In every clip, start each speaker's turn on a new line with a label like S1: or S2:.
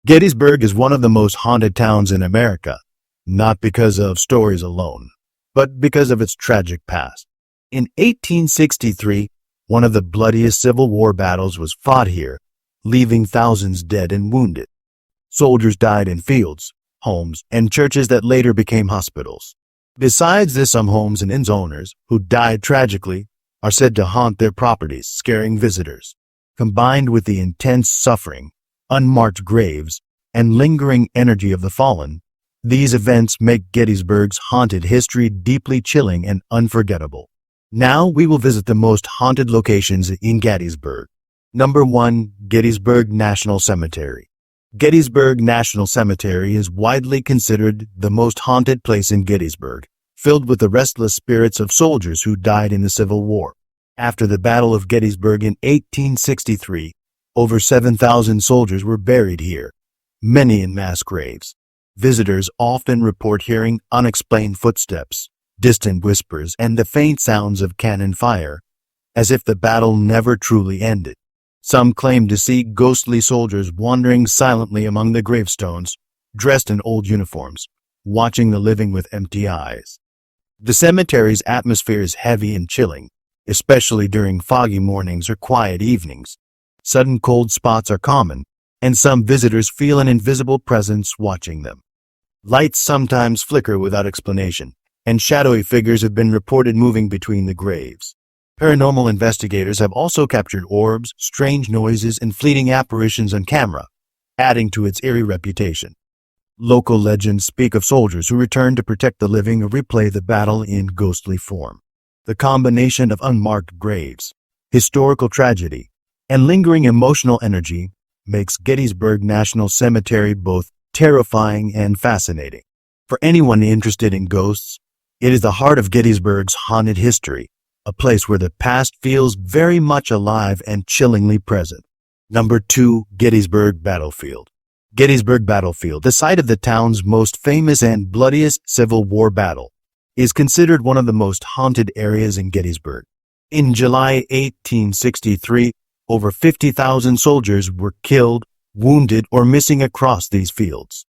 S1: Gettysburg is one of the most haunted towns in America, not because of stories alone, but because of its tragic past. In 1863, one of the bloodiest Civil War battles was fought here, leaving thousands dead and wounded. Soldiers died in fields, homes, and churches that later became hospitals. Besides this, some homes and inns owners who died tragically are said to haunt their properties, scaring visitors. Combined with the intense suffering, unmarked graves, and lingering energy of the fallen, these events make Gettysburg's haunted history deeply chilling and unforgettable. Now we will visit the most haunted locations in Gettysburg. Number 1. Gettysburg National Cemetery. Gettysburg National Cemetery is widely considered the most haunted place in Gettysburg, filled with the restless spirits of soldiers who died in the Civil War. After the Battle of Gettysburg in 1863, over 7,000 soldiers were buried here, many in mass graves. Visitors often report hearing unexplained footsteps, distant whispers, and the faint sounds of cannon fire, as if the battle never truly ended. Some claim to see ghostly soldiers wandering silently among the gravestones, dressed in old uniforms, watching the living with empty eyes. The cemetery's atmosphere is heavy and chilling, especially during foggy mornings or quiet evenings. Sudden cold spots are common, and some visitors feel an invisible presence watching them. Lights sometimes flicker without explanation, and shadowy figures have been reported moving between the graves. Paranormal investigators have also captured orbs, strange noises, and fleeting apparitions on camera, adding to its eerie reputation. Local legends speak of soldiers who return to protect the living or replay the battle in ghostly form. The combination of unmarked graves, historical tragedy, and lingering emotional energy makes Gettysburg National Cemetery both terrifying and fascinating. For anyone interested in ghosts, it is the heart of Gettysburg's haunted history, a place where the past feels very much alive and chillingly present. Number 2. Gettysburg Battlefield. Gettysburg Battlefield, the site of the town's most famous and bloodiest Civil War battle, is considered one of the most haunted areas in Gettysburg. In July 1863, over 50,000 soldiers were killed, wounded, or missing across these fields.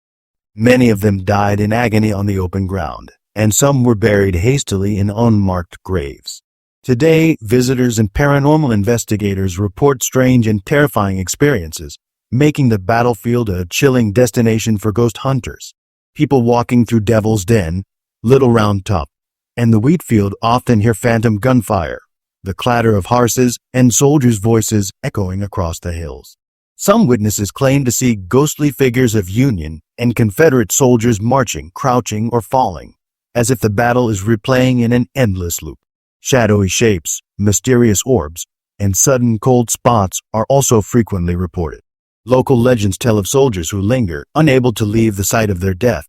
S1: Many of them died in agony on the open ground, and some were buried hastily in unmarked graves. Today, visitors and paranormal investigators report strange and terrifying experiences, making the battlefield a chilling destination for ghost hunters. People walking through Devil's Den, Little Round Top, and the wheat field often hear phantom gunfire, the clatter of horses, and soldiers' voices echoing across the hills. Some witnesses claim to see ghostly figures of Union and Confederate soldiers marching, crouching, or falling, as if the battle is replaying in an endless loop. Shadowy shapes, mysterious orbs, and sudden cold spots are also frequently reported. Local legends tell of soldiers who linger, unable to leave the site of their death,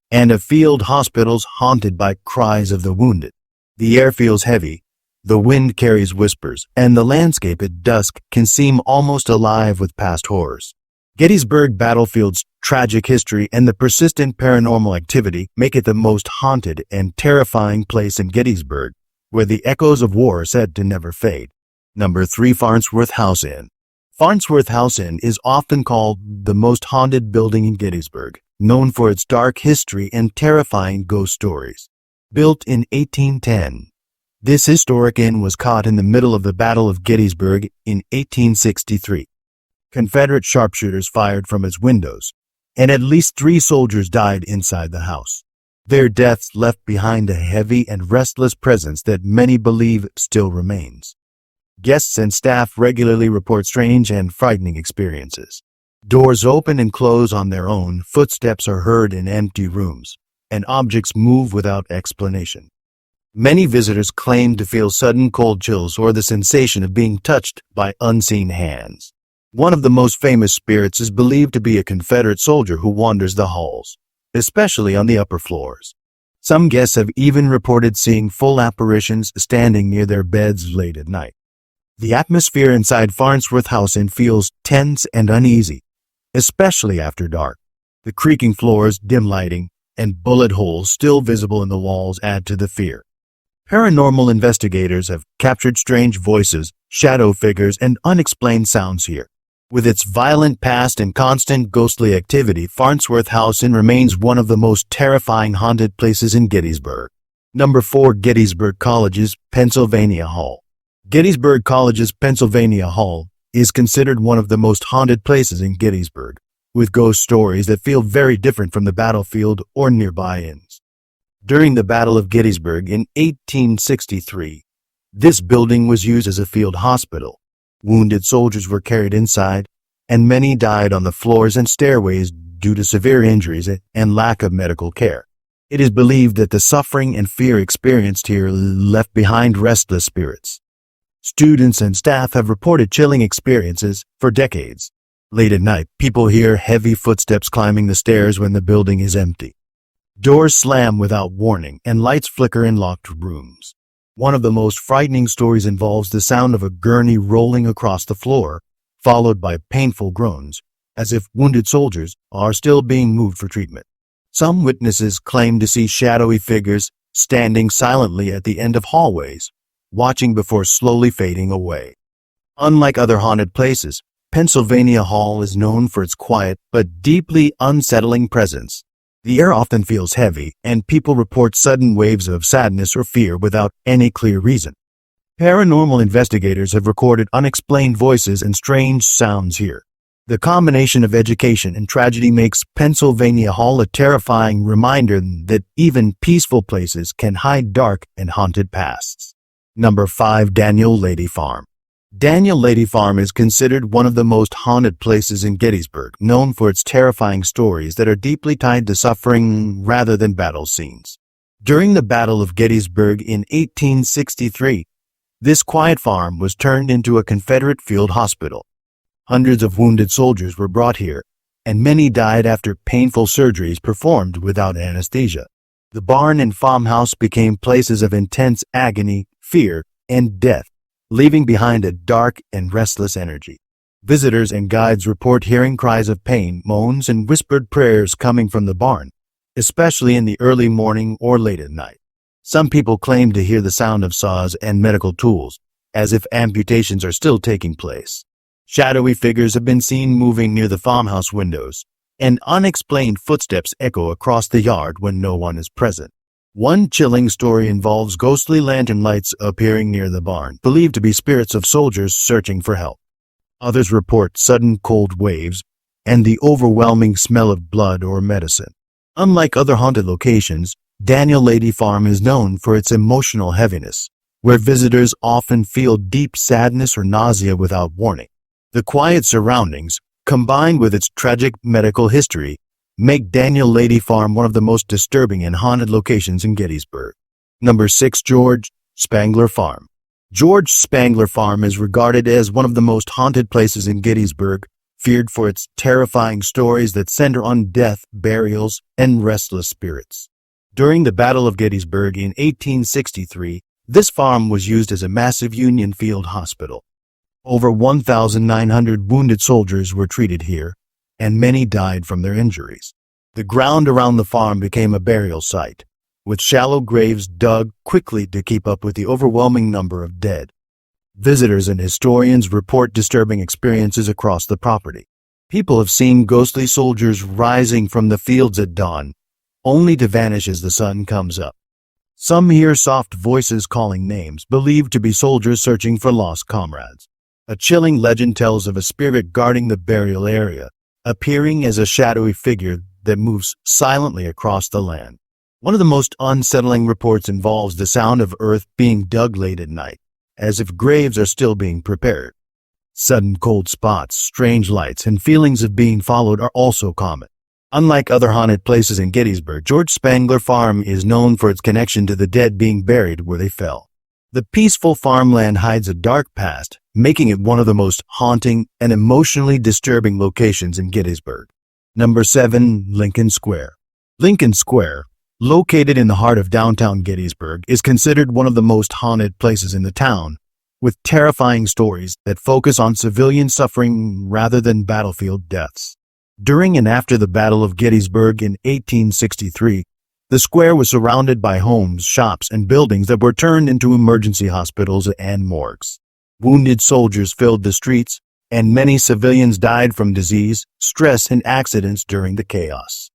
S1: and of field hospitals haunted by cries of the wounded. The air feels heavy, the wind carries whispers, and the landscape at dusk can seem almost alive with past horrors. Gettysburg Battlefield's tragic history and the persistent paranormal activity make it the most haunted and terrifying place in Gettysburg, where the echoes of war are said to never fade. Number 3. Farnsworth House Inn. Farnsworth House Inn is often called the most haunted building in Gettysburg, known for its dark history and terrifying ghost stories. Built in 1810, this historic inn was caught in the middle of the Battle of Gettysburg in 1863. Confederate sharpshooters fired from its windows, and at least 3 soldiers died inside the house. Their deaths left behind a heavy and restless presence that many believe still remains. Guests and staff regularly report strange and frightening experiences. Doors open and close on their own, footsteps are heard in empty rooms, and objects move without explanation. Many visitors claim to feel sudden cold chills or the sensation of being touched by unseen hands. One of the most famous spirits is believed to be a Confederate soldier who wanders the halls, especially on the upper floors. Some guests have even reported seeing full apparitions standing near their beds late at night. The atmosphere inside Farnsworth House Inn feels tense and uneasy, especially after dark. The creaking floors, dim lighting, and bullet holes still visible in the walls add to the fear. Paranormal investigators have captured strange voices, shadow figures, and unexplained sounds here. With its violent past and constant ghostly activity, Farnsworth House remains one of the most terrifying haunted places in Gettysburg. Number 4. Gettysburg College's Pennsylvania Hall. Gettysburg College's Pennsylvania Hall is considered one of the most haunted places in Gettysburg, with ghost stories that feel very different from the battlefield or nearby inns. During the Battle of Gettysburg in 1863, this building was used as a field hospital. Wounded soldiers were carried inside, and many died on the floors and stairways due to severe injuries and lack of medical care. It is believed that the suffering and fear experienced here left behind restless spirits. Students and staff have reported chilling experiences for decades. Late at night, people hear heavy footsteps climbing the stairs when the building is empty. Doors slam without warning, and lights flicker in locked rooms. One of the most frightening stories involves the sound of a gurney rolling across the floor, followed by painful groans, as if wounded soldiers are still being moved for treatment. Some witnesses claim to see shadowy figures standing silently at the end of hallways, watching before slowly fading away. Unlike other haunted places, Pennsylvania Hall is known for its quiet but deeply unsettling presence. The air often feels heavy, and people report sudden waves of sadness or fear without any clear reason. Paranormal investigators have recorded unexplained voices and strange sounds here. The combination of education and tragedy makes Pennsylvania Hall a terrifying reminder that even peaceful places can hide dark and haunted pasts. Number 5. Daniel Lady Farm. Daniel Lady Farm is considered one of the most haunted places in Gettysburg, known for its terrifying stories that are deeply tied to suffering rather than battle scenes. During the Battle of Gettysburg in 1863, this quiet farm was turned into a Confederate field hospital. Hundreds of wounded soldiers were brought here, and many died after painful surgeries performed without anesthesia. The barn and farmhouse became places of intense agony, fear, and death, leaving behind a dark and restless energy. Visitors and guides report hearing cries of pain, moans, and whispered prayers coming from the barn, especially in the early morning or late at night. Some people claim to hear the sound of saws and medical tools, as if amputations are still taking place. Shadowy figures have been seen moving near the farmhouse windows, and unexplained footsteps echo across the yard when no one is present. One chilling story involves ghostly lantern lights appearing near the barn, believed to be spirits of soldiers searching for help. Others report sudden cold waves and the overwhelming smell of blood or medicine. Unlike other haunted locations, Daniel Lady Farm is known for its emotional heaviness, where visitors often feel deep sadness or nausea without warning. The quiet surroundings, combined with its tragic medical history, make Daniel Lady Farm one of the most disturbing and haunted locations in Gettysburg. Number 6. George Spangler Farm. George Spangler Farm is regarded as one of the most haunted places in Gettysburg, feared for its terrifying stories that center on death, burials, and restless spirits. During the Battle of Gettysburg in 1863, this farm was used as a massive Union field hospital. Over 1,900 wounded soldiers were treated here, and many died from their injuries. The ground around the farm became a burial site, with shallow graves dug quickly to keep up with the overwhelming number of dead. Visitors and historians report disturbing experiences across the property. People have seen ghostly soldiers rising from the fields at dawn, only to vanish as the sun comes up. Some hear soft voices calling names, believed to be soldiers searching for lost comrades. A chilling legend tells of a spirit guarding the burial area, appearing as a shadowy figure that moves silently across the land. One of the most unsettling reports involves the sound of earth being dug late at night, as if graves are still being prepared. Sudden cold spots, strange lights, and feelings of being followed are also common. Unlike other haunted places in Gettysburg, George Spangler Farm is known for its connection to the dead being buried where they fell. The peaceful farmland hides a dark past, making it one of the most haunting and emotionally disturbing locations in Gettysburg. Number 7. Lincoln Square. Lincoln Square, located in the heart of downtown Gettysburg, is considered one of the most haunted places in the town, with terrifying stories that focus on civilian suffering rather than battlefield deaths. During and after the Battle of Gettysburg in 1863, the square was surrounded by homes, shops, and buildings that were turned into emergency hospitals and morgues. Wounded soldiers filled the streets, and many civilians died from disease, stress, and accidents during the chaos.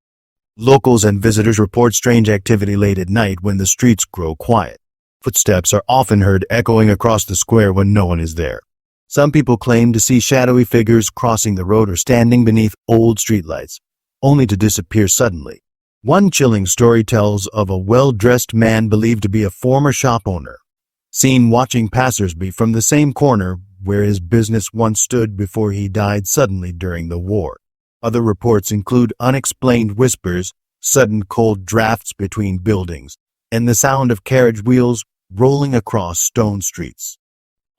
S1: Locals and visitors report strange activity late at night when the streets grow quiet. Footsteps are often heard echoing across the square when no one is there. Some people claim to see shadowy figures crossing the road or standing beneath old streetlights, only to disappear suddenly. One chilling story tells of a well-dressed man believed to be a former shop owner, seen watching passersby from the same corner where his business once stood before he died suddenly during the war. Other reports include unexplained whispers, sudden cold drafts between buildings, and the sound of carriage wheels rolling across stone streets.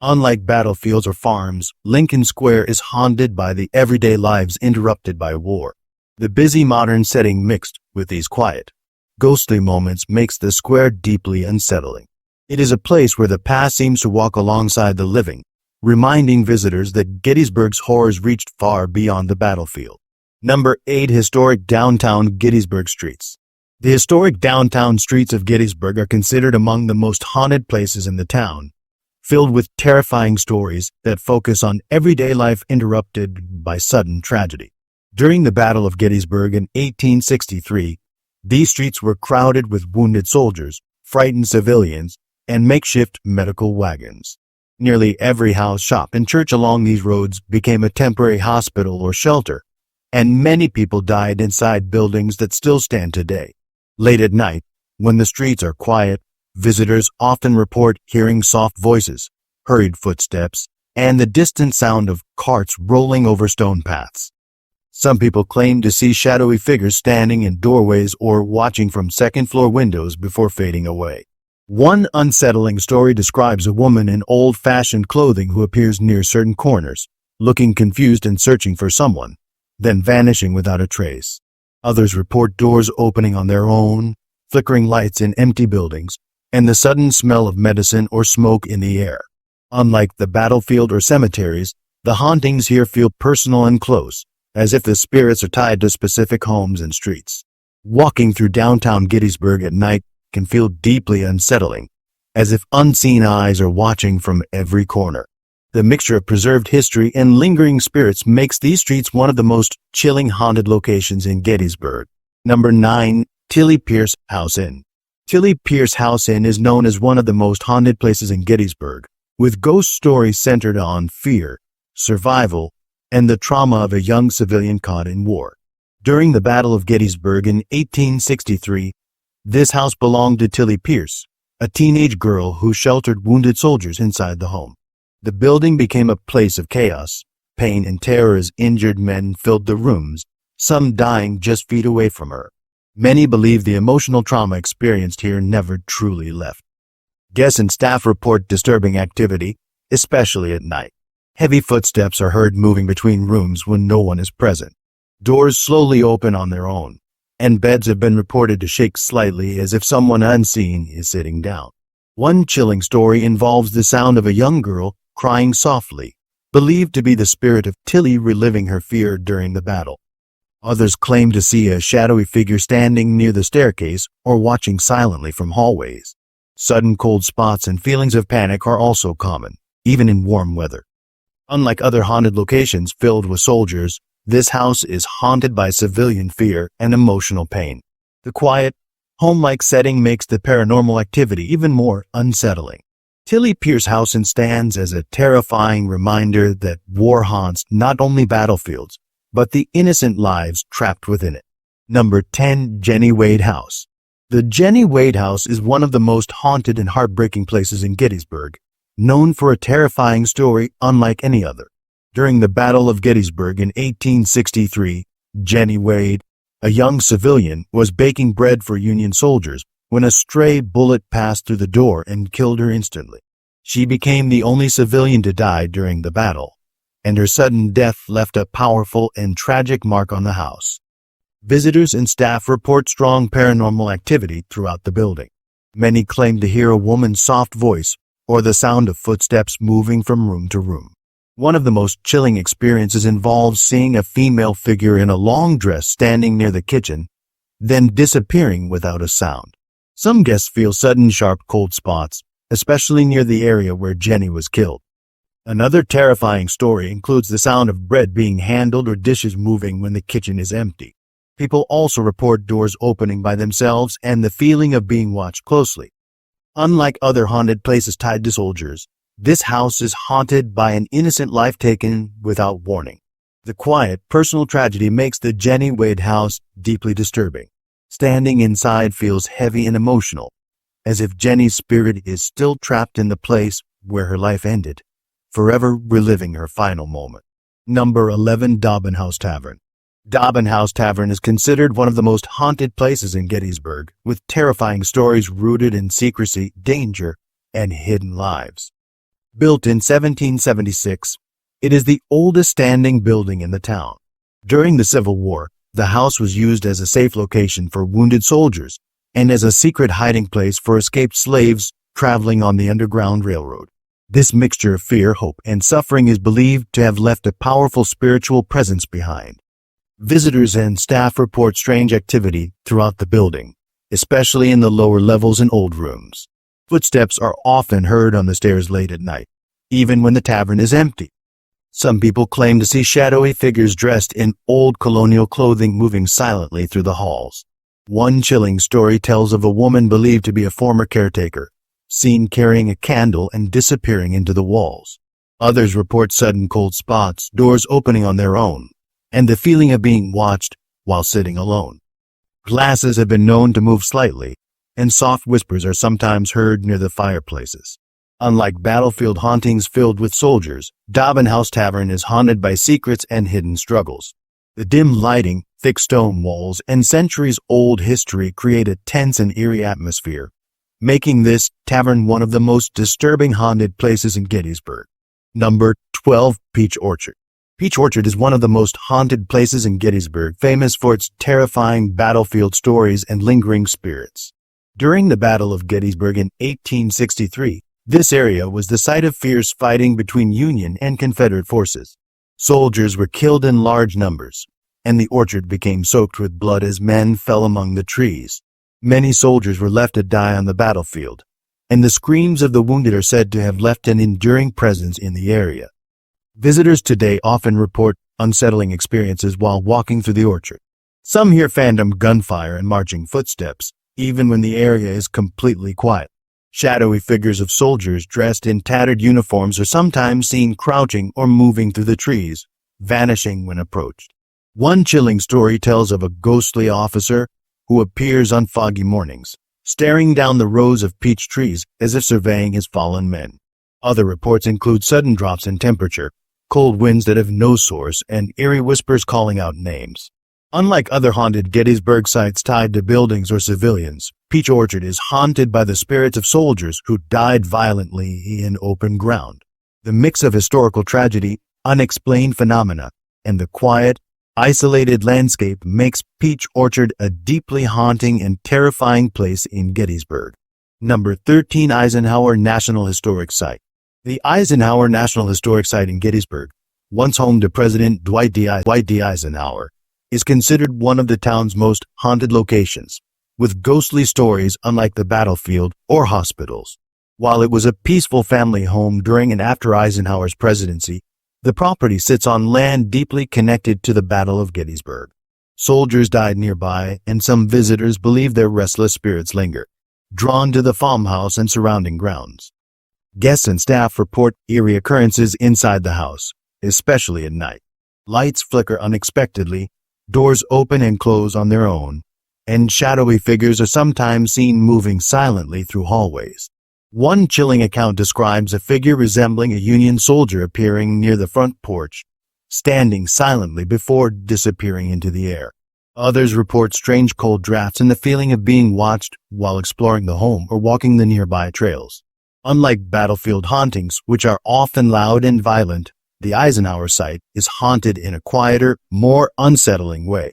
S1: Unlike battlefields or farms, Lincoln Square is haunted by the everyday lives interrupted by war. The busy modern setting mixed with these quiet, ghostly moments makes the square deeply unsettling. It is a place where the past seems to walk alongside the living, reminding visitors that Gettysburg's horrors reached far beyond the battlefield. Number 8. Historic Downtown Gettysburg Streets. The historic downtown streets of Gettysburg are considered among the most haunted places in the town, filled with terrifying stories that focus on everyday life interrupted by sudden tragedy. During the Battle of Gettysburg in 1863, these streets were crowded with wounded soldiers, frightened civilians, and makeshift medical wagons. Nearly every house, shop, and church along these roads became a temporary hospital or shelter, and many people died inside buildings that still stand today. Late at night, when the streets are quiet, visitors often report hearing soft voices, hurried footsteps, and the distant sound of carts rolling over stone paths. Some people claim to see shadowy figures standing in doorways or watching from second-floor windows before fading away. One unsettling story describes a woman in old-fashioned clothing who appears near certain corners, looking confused and searching for someone, then vanishing without a trace. Others report doors opening on their own, flickering lights in empty buildings, and the sudden smell of medicine or smoke in the air. Unlike the battlefield or cemeteries, the hauntings here feel personal and close, as if the spirits are tied to specific homes and streets. Walking through downtown Gettysburg at night can feel deeply unsettling, as if unseen eyes are watching from every corner. The mixture of preserved history and lingering spirits makes these streets one of the most chilling haunted locations in Gettysburg. Number 9. Tilly Pierce House Inn. Tilly Pierce House Inn is known as one of the most haunted places in Gettysburg, with ghost stories centered on fear, survival, and the trauma of a young civilian caught in war. During the Battle of Gettysburg in 1863, this house belonged to Tilly Pierce, a teenage girl who sheltered wounded soldiers inside the home. The building became a place of chaos, pain, and terror as injured men filled the rooms, some dying just feet away from her. Many believe the emotional trauma experienced here never truly left. Guests and staff report disturbing activity, especially at night. Heavy footsteps are heard moving between rooms when no one is present. Doors slowly open on their own, and beds have been reported to shake slightly as if someone unseen is sitting down. One chilling story involves the sound of a young girl crying softly, believed to be the spirit of Tilly reliving her fear during the battle. Others claim to see a shadowy figure standing near the staircase or watching silently from hallways. Sudden cold spots and feelings of panic are also common, even in warm weather. Unlike other haunted locations filled with soldiers, this house is haunted by civilian fear and emotional pain. The quiet, home-like setting makes the paranormal activity even more unsettling. Tilly Pierce House Inn stands as a terrifying reminder that war haunts not only battlefields, but the innocent lives trapped within it. Number 10. Jenny Wade House. The Jenny Wade House is one of the most haunted and heartbreaking places in Gettysburg, known for a terrifying story unlike any other. During the Battle of Gettysburg in 1863, Jenny Wade, a young civilian, was baking bread for Union soldiers when a stray bullet passed through the door and killed her instantly. She became the only civilian to die during the battle, and her sudden death left a powerful and tragic mark on the house. Visitors and staff report strong paranormal activity throughout the building. Many claim to hear a woman's soft voice or the sound of footsteps moving from room to room. One of the most chilling experiences involves seeing a female figure in a long dress standing near the kitchen, then disappearing without a sound. Some guests feel sudden sharp cold spots, especially near the area where Jenny was killed. Another terrifying story includes the sound of bread being handled or dishes moving when the kitchen is empty. People also report doors opening by themselves and the feeling of being watched closely. Unlike other haunted places tied to soldiers, this house is haunted by an innocent life taken without warning. The quiet, personal tragedy makes the Jenny Wade house deeply disturbing. Standing inside feels heavy and emotional, as if Jenny's spirit is still trapped in the place where her life ended, forever reliving her final moment. Number 11. Dobbin House Tavern. Dobbin House Tavern is considered one of the most haunted places in Gettysburg, with terrifying stories rooted in secrecy, danger, and hidden lives. Built in 1776, it is the oldest standing building in the town. During the Civil War, the house was used as a safe location for wounded soldiers and as a secret hiding place for escaped slaves traveling on the Underground Railroad. This mixture of fear, hope, and suffering is believed to have left a powerful spiritual presence behind. Visitors and staff report strange activity throughout the building, especially in the lower levels and old rooms. Footsteps are often heard on the stairs late at night, even when the tavern is empty. Some people claim to see shadowy figures dressed in old colonial clothing moving silently through the halls. One chilling story tells of a woman believed to be a former caretaker, seen carrying a candle and disappearing into the walls. Others report sudden cold spots, doors opening on their own, and the feeling of being watched while sitting alone. Glasses have been known to move slightly, and soft whispers are sometimes heard near the fireplaces. Unlike battlefield hauntings filled with soldiers, Dobbin House Tavern is haunted by secrets and hidden struggles. The dim lighting, thick stone walls, and centuries-old history create a tense and eerie atmosphere, making this tavern one of the most disturbing haunted places in Gettysburg. Number 12. Peach Orchard. Peach Orchard is one of the most haunted places in Gettysburg, famous for its terrifying battlefield stories and lingering spirits. During the Battle of Gettysburg in 1863, this area was the site of fierce fighting between Union and Confederate forces. Soldiers were killed in large numbers, and the orchard became soaked with blood as men fell among the trees. Many soldiers were left to die on the battlefield, and the screams of the wounded are said to have left an enduring presence in the area. Visitors today often report unsettling experiences while walking through the orchard. Some hear phantom gunfire and marching footsteps, even when the area is completely quiet. Shadowy figures of soldiers dressed in tattered uniforms are sometimes seen crouching or moving through the trees, vanishing when approached. One chilling story tells of a ghostly officer who appears on foggy mornings, staring down the rows of peach trees as if surveying his fallen men. Other reports include sudden drops in temperature, cold winds that have no source, and eerie whispers calling out names. Unlike other haunted Gettysburg sites tied to buildings or civilians, Peach Orchard is haunted by the spirits of soldiers who died violently in open ground. The mix of historical tragedy, unexplained phenomena, and the quiet, isolated landscape makes Peach Orchard a deeply haunting and terrifying place in Gettysburg. Number 13. Eisenhower National Historic Site. The Eisenhower National Historic Site in Gettysburg, once home to President Dwight D. Eisenhower, is considered one of the town's most haunted locations, with ghostly stories unlike the battlefield or hospitals. While it was a peaceful family home during and after Eisenhower's presidency, the property sits on land deeply connected to the Battle of Gettysburg. Soldiers died nearby, and some visitors believe their restless spirits linger, drawn to the farmhouse and surrounding grounds. Guests and staff report eerie occurrences inside the house, especially at night. Lights flicker unexpectedly, doors open and close on their own, and shadowy figures are sometimes seen moving silently through hallways. One chilling account describes a figure resembling a Union soldier appearing near the front porch, standing silently before disappearing into the air. Others report strange cold drafts and the feeling of being watched while exploring the home or walking the nearby trails. Unlike battlefield hauntings, which are often loud and violent, the Eisenhower site is haunted in a quieter, more unsettling way.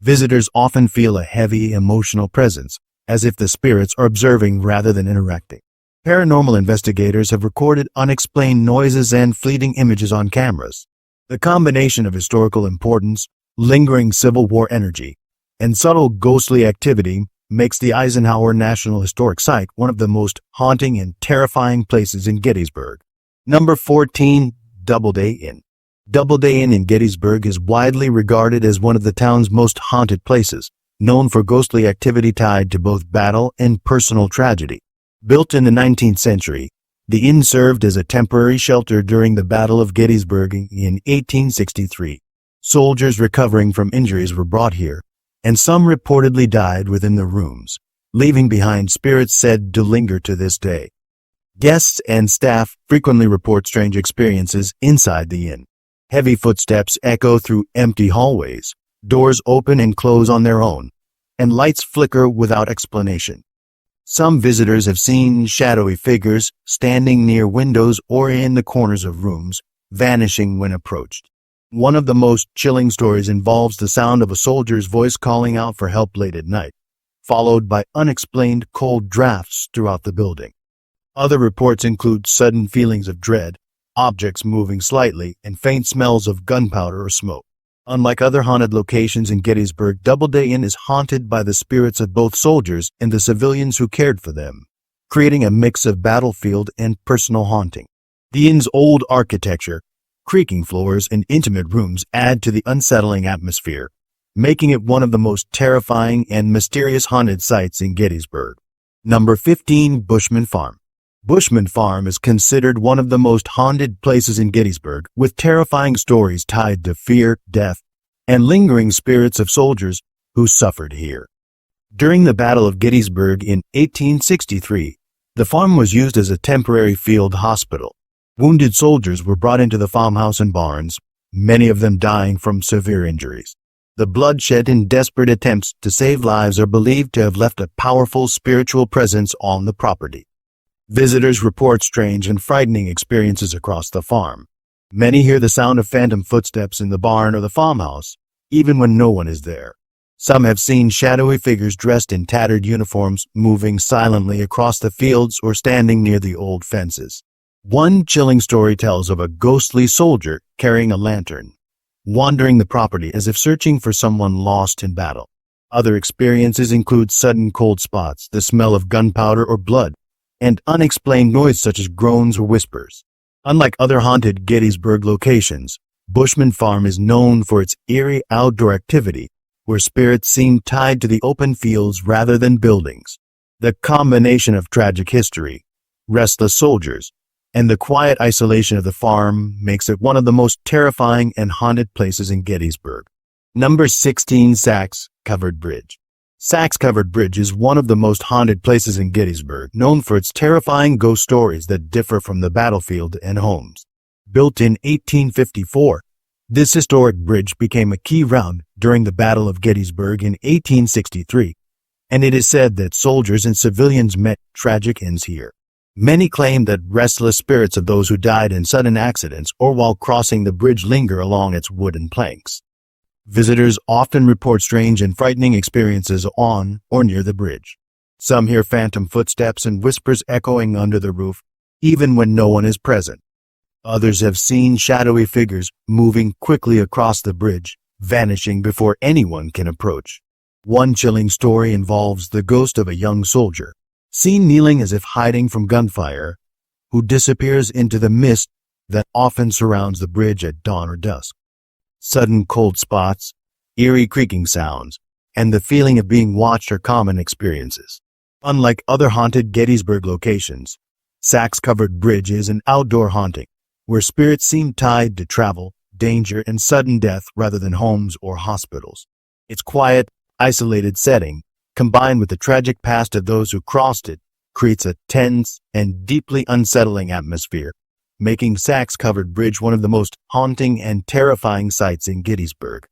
S1: Visitors often feel a heavy, emotional presence, as if the spirits are observing rather than interacting. Paranormal investigators have recorded unexplained noises and fleeting images on cameras. The combination of historical importance, lingering Civil War energy, and subtle ghostly activity makes the Eisenhower National Historic Site one of the most haunting and terrifying places in Gettysburg. Number 14, Doubleday Inn. Doubleday Inn in Gettysburg is widely regarded as one of the town's most haunted places, known for ghostly activity tied to both battle and personal tragedy. Built in the 19th century, the inn served as a temporary shelter during the Battle of Gettysburg in 1863. Soldiers recovering from injuries were brought here, and some reportedly died within the rooms, leaving behind spirits said to linger to this day. Guests and staff frequently report strange experiences inside the inn. Heavy footsteps echo through empty hallways, doors open and close on their own, and lights flicker without explanation. Some visitors have seen shadowy figures standing near windows or in the corners of rooms, vanishing when approached. One of the most chilling stories involves the sound of a soldier's voice calling out for help late at night, followed by unexplained cold drafts throughout the building. Other reports include sudden feelings of dread, objects moving slightly, and faint smells of gunpowder or smoke. Unlike other haunted locations in Gettysburg, Doubleday Inn is haunted by the spirits of both soldiers and the civilians who cared for them, creating a mix of battlefield and personal haunting. The inn's old architecture, creaking floors, and intimate rooms add to the unsettling atmosphere, making it one of the most terrifying and mysterious haunted sites in Gettysburg. Number 15, Bushman Farm. Bushman Farm is considered one of the most haunted places in Gettysburg, with terrifying stories tied to fear, death, and lingering spirits of soldiers who suffered here. During the Battle of Gettysburg in 1863, the farm was used as a temporary field hospital. Wounded soldiers were brought into the farmhouse and barns, many of them dying from severe injuries. The bloodshed and desperate attempts to save lives are believed to have left a powerful spiritual presence on the property. Visitors report strange and frightening experiences across the farm. Many hear the sound of phantom footsteps in the barn or the farmhouse, even when no one is there. Some have seen shadowy figures dressed in tattered uniforms moving silently across the fields or standing near the old fences. One chilling story tells of a ghostly soldier carrying a lantern, wandering the property as if searching for someone lost in battle. Other experiences include sudden cold spots, the smell of gunpowder or blood, and unexplained noise such as groans or whispers. Unlike other haunted Gettysburg locations, Bushman Farm is known for its eerie outdoor activity, where spirits seem tied to the open fields rather than buildings. The combination of tragic history, restless soldiers, and the quiet isolation of the farm makes it one of the most terrifying and haunted places in Gettysburg. Number 16, Sachs Covered Bridge. Sachs Covered Bridge is one of the most haunted places in Gettysburg, known for its terrifying ghost stories that differ from the battlefield and homes. Built in 1854, this historic bridge became a key route during the Battle of Gettysburg in 1863, and it is said that soldiers and civilians met tragic ends here. Many claim that restless spirits of those who died in sudden accidents or while crossing the bridge linger along its wooden planks. Visitors often report strange and frightening experiences on or near the bridge. Some hear phantom footsteps and whispers echoing under the roof, even when no one is present. Others have seen shadowy figures moving quickly across the bridge, vanishing before anyone can approach. One chilling story involves the ghost of a young soldier, seen kneeling as if hiding from gunfire, who disappears into the mist that often surrounds the bridge at dawn or dusk. Sudden cold spots, eerie creaking sounds, and the feeling of being watched are common experiences. Unlike other haunted Gettysburg locations, Sachs Covered Bridge is an outdoor haunting, where spirits seem tied to travel, danger, and sudden death rather than homes or hospitals. Its quiet, isolated setting, combined with the tragic past of those who crossed it, creates a tense and deeply unsettling atmosphere, making Sachs Covered Bridge one of the most haunting and terrifying sights in Gettysburg.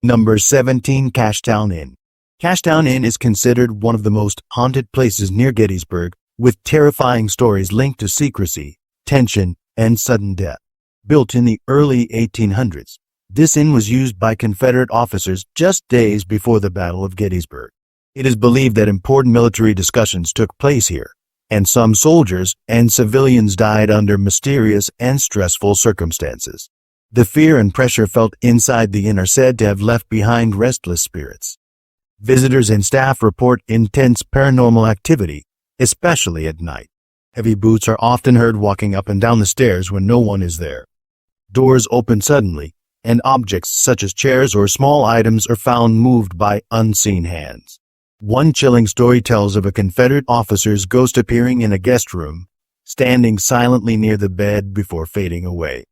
S1: Number 17. Cashtown Inn. Cashtown Inn is considered one of the most haunted places near Gettysburg, with terrifying stories linked to secrecy, tension, and sudden death. Built in the early 1800s, this inn was used by Confederate officers just days before the Battle of Gettysburg. It is believed that important military discussions took place here, and some soldiers and civilians died under mysterious and stressful circumstances. The fear and pressure felt inside the inn are said to have left behind restless spirits. Visitors and staff report intense paranormal activity, especially at night. Heavy boots are often heard walking up and down the stairs when no one is there. Doors open suddenly, and objects such as chairs or small items are found moved by unseen hands. One chilling story tells of a Confederate officer's ghost appearing in a guest room, standing silently near the bed before fading away.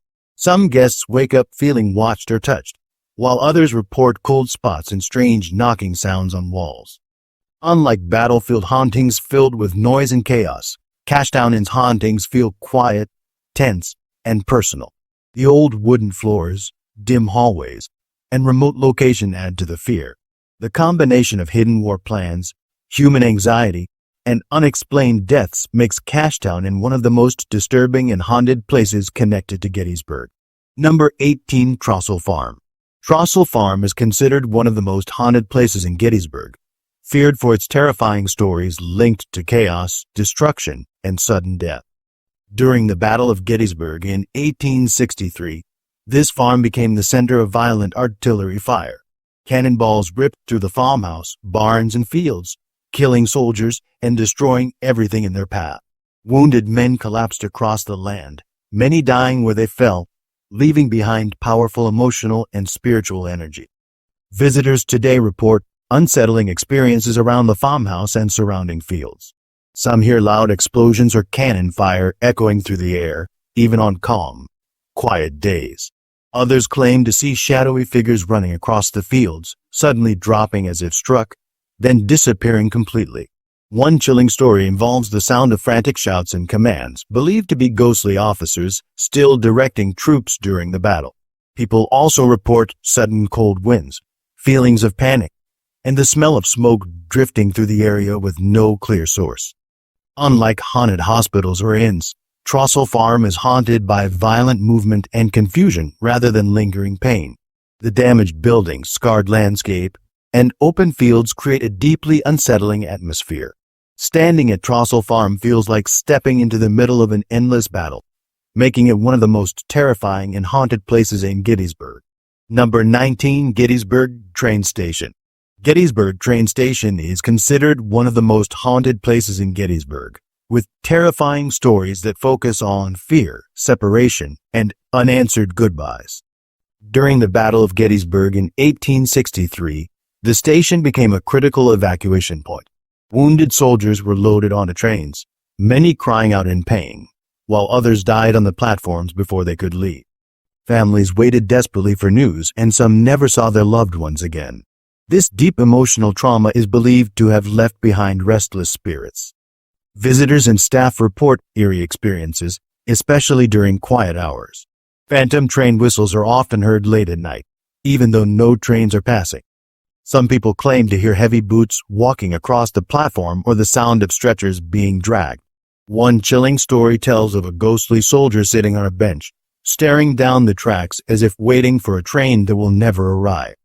S1: Some guests wake up feeling watched or touched, while others report cold spots and strange knocking sounds on walls. Unlike battlefield hauntings filled with noise and chaos, Cashtown Inn's hauntings feel quiet, tense, and personal. The old wooden floors, dim hallways, and remote location add to the fear. The combination of hidden war plans, human anxiety, and unexplained deaths makes Cashtown Inn one of the most disturbing and haunted places connected to Gettysburg. Number 18. Trossel Farm. Trossel Farm is considered one of the most haunted places in Gettysburg, feared for its terrifying stories linked to chaos, destruction, and sudden death. During the Battle of Gettysburg in 1863, this farm became the center of violent artillery fire. Cannonballs ripped through the farmhouse, barns, and fields, killing soldiers and destroying everything in their path. Wounded men collapsed across the land, many dying where they fell, leaving behind powerful emotional and spiritual energy. Visitors today report unsettling experiences around the farmhouse and surrounding fields. Some hear loud explosions or cannon fire echoing through the air, even on calm, quiet days. Others claim to see shadowy figures running across the fields, suddenly dropping as if struck, then disappearing completely. One chilling story involves the sound of frantic shouts and commands, believed to be ghostly officers still directing troops during the battle. People also report sudden cold winds, feelings of panic, and the smell of smoke drifting through the area with no clear source. Unlike haunted hospitals or inns, Trossel Farm is haunted by violent movement and confusion rather than lingering pain. The damaged buildings, scarred landscape, and open fields create a deeply unsettling atmosphere. Standing at Trossel Farm feels like stepping into the middle of an endless battle, making it one of the most terrifying and haunted places in Gettysburg. Number 19. Gettysburg Train Station. Gettysburg Train Station is considered one of the most haunted places in Gettysburg, with terrifying stories that focus on fear, separation, and unanswered goodbyes. During the Battle of Gettysburg in 1863, the station became a critical evacuation point. Wounded soldiers were loaded onto trains, many crying out in pain, while others died on the platforms before they could leave. Families waited desperately for news, and some never saw their loved ones again. This deep emotional trauma is believed to have left behind restless spirits. Visitors and staff report eerie experiences, especially during quiet hours. Phantom train whistles are often heard late at night, even though no trains are passing. Some people claim to hear heavy boots walking across the platform or the sound of stretchers being dragged. One chilling story tells of a ghostly soldier sitting on a bench, staring down the tracks as if waiting for a train that will never arrive.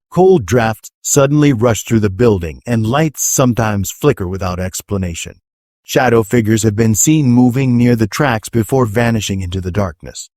S1: Cold drafts suddenly rush through the building, and lights sometimes flicker without explanation. Shadow figures have been seen moving near the tracks before vanishing into the darkness.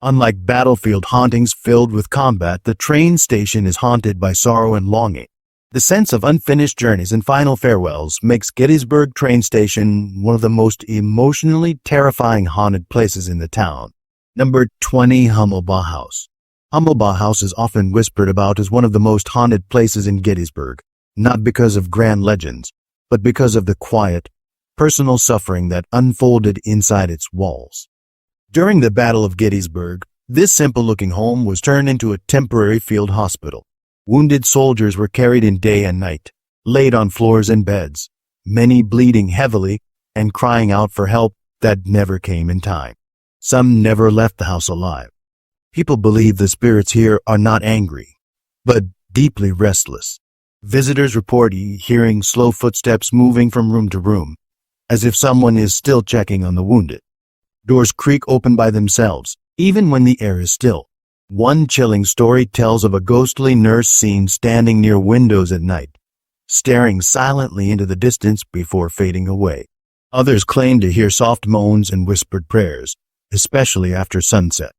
S1: Unlike battlefield hauntings filled with combat, the train station is haunted by sorrow and longing. The sense of unfinished journeys and final farewells makes Gettysburg Train Station one of the most emotionally terrifying haunted places in the town. Number 20. Hummelbaugh House. Hummelbaugh House is often whispered about as one of the most haunted places in Gettysburg, not because of grand legends, but because of the quiet, personal suffering that unfolded inside its walls. During the Battle of Gettysburg, this simple-looking home was turned into a temporary field hospital. Wounded soldiers were carried in day and night, laid on floors and beds, many bleeding heavily and crying out for help that never came in time. Some never left the house alive. People believe the spirits here are not angry, but deeply restless. Visitors report hearing slow footsteps moving from room to room, as if someone is still checking on the wounded. Doors creak open by themselves, even when the air is still. One chilling story tells of a ghostly nurse seen standing near windows at night, staring silently into the distance before fading away. Others claim to hear soft moans and whispered prayers, especially after sunset.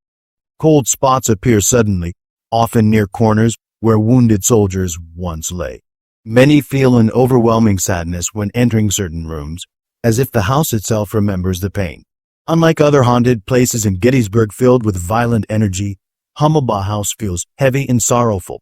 S1: Cold spots appear suddenly, often near corners where wounded soldiers once lay. Many feel an overwhelming sadness when entering certain rooms, as if the house itself remembers the pain. Unlike other haunted places in Gettysburg filled with violent energy, Hummelbaugh House feels heavy and sorrowful,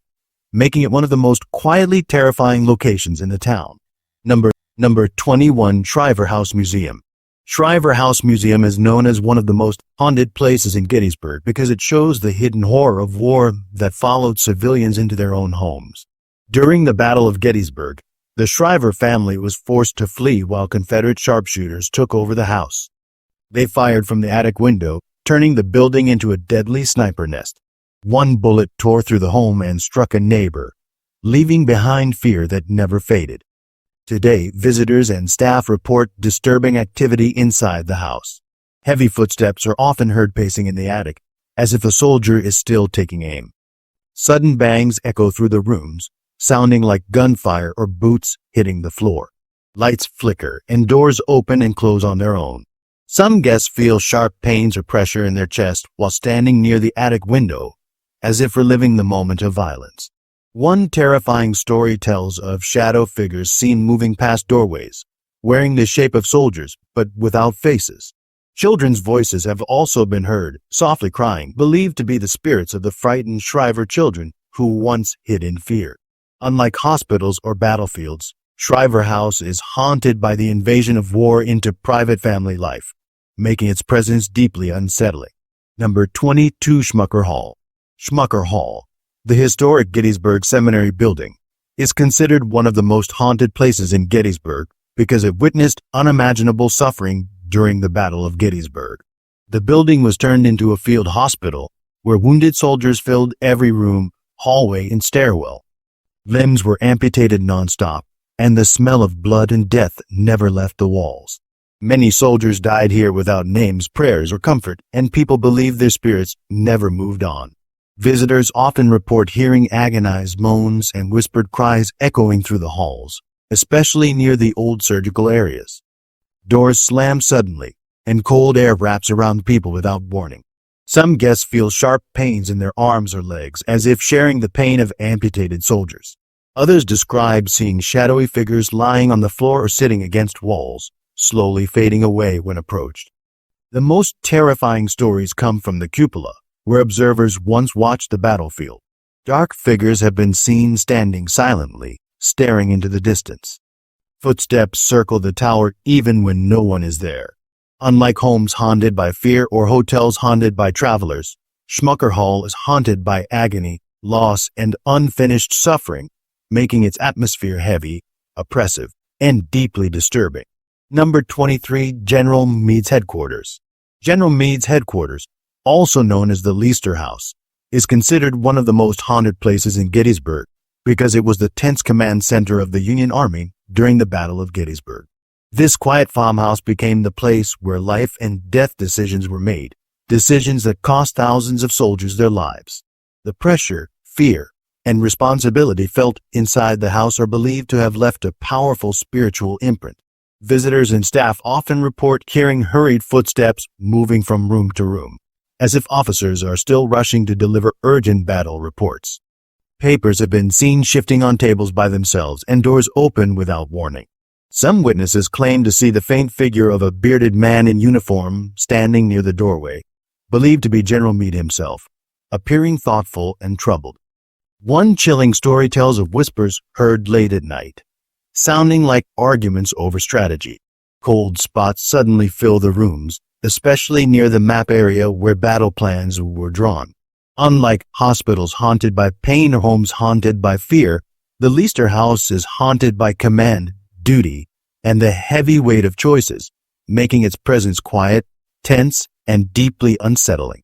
S1: making it one of the most quietly terrifying locations in the town. Number 21, Shriver House Museum. Shriver House Museum is known as one of the most haunted places in Gettysburg because it shows the hidden horror of war that followed civilians into their own homes. During the Battle of Gettysburg, the Shriver family was forced to flee while Confederate sharpshooters took over the house. They fired from the attic window, turning the building into a deadly sniper nest. One bullet tore through the home and struck a neighbor, leaving behind fear that never faded. Today, visitors and staff report disturbing activity inside the house. Heavy footsteps are often heard pacing in the attic, as if a soldier is still taking aim. Sudden bangs echo through the rooms, sounding like gunfire or boots hitting the floor. Lights flicker and doors open and close on their own. Some guests feel sharp pains or pressure in their chest while standing near the attic window, as if reliving the moment of violence. One terrifying story tells of shadow figures seen moving past doorways, wearing the shape of soldiers, but without faces. Children's voices have also been heard, softly crying, believed to be the spirits of the frightened Shriver children who once hid in fear. Unlike hospitals or battlefields, Shriver House is haunted by the invasion of war into private family life, making its presence deeply unsettling. Number 22, Schmucker Hall. Schmucker Hall, the historic Gettysburg Seminary building, is considered one of the most haunted places in Gettysburg because it witnessed unimaginable suffering during the Battle of Gettysburg. The building was turned into a field hospital where wounded soldiers filled every room, hallway, and stairwell. Limbs were amputated nonstop, and the smell of blood and death never left the walls. Many soldiers died here without names, prayers, or comfort, and people believe their spirits never moved on. Visitors often report hearing agonized moans and whispered cries echoing through the halls, especially near the old surgical areas. Doors slam suddenly, and cold air wraps around people without warning. Some guests feel sharp pains in their arms or legs, as if sharing the pain of amputated soldiers. Others describe seeing shadowy figures lying on the floor or sitting against walls, slowly fading away when approached. The most terrifying stories come from the cupola, where observers once watched the battlefield. Dark figures have been seen standing silently, staring into the distance. Footsteps circle the tower even when no one is there. Unlike homes haunted by fear or hotels haunted by travelers, Schmucker Hall is haunted by agony, loss, and unfinished suffering, making its atmosphere heavy, oppressive, and deeply disturbing. Number 23, General Meade's Headquarters. General Meade's Headquarters, also known as the Leicester House, is considered one of the most haunted places in Gettysburg because it was the tense command center of the Union Army during the Battle of Gettysburg. This quiet farmhouse became the place where life and death decisions were made, decisions that cost thousands of soldiers their lives. The pressure, fear, and responsibility felt inside the house are believed to have left a powerful spiritual imprint. Visitors and staff often report hearing hurried footsteps moving from room to room, as if officers are still rushing to deliver urgent battle reports. Papers have been seen shifting on tables by themselves and doors open without warning. Some witnesses claim to see the faint figure of a bearded man in uniform standing near the doorway, believed to be General Meade himself, appearing thoughtful and troubled. One chilling story tells of whispers heard late at night, sounding like arguments over strategy. Cold spots suddenly fill the rooms, especially near the map area where battle plans were drawn. Unlike hospitals haunted by pain or homes haunted by fear, the Leicester House is haunted by command, duty, and the heavy weight of choices, making its presence quiet, tense, and deeply unsettling.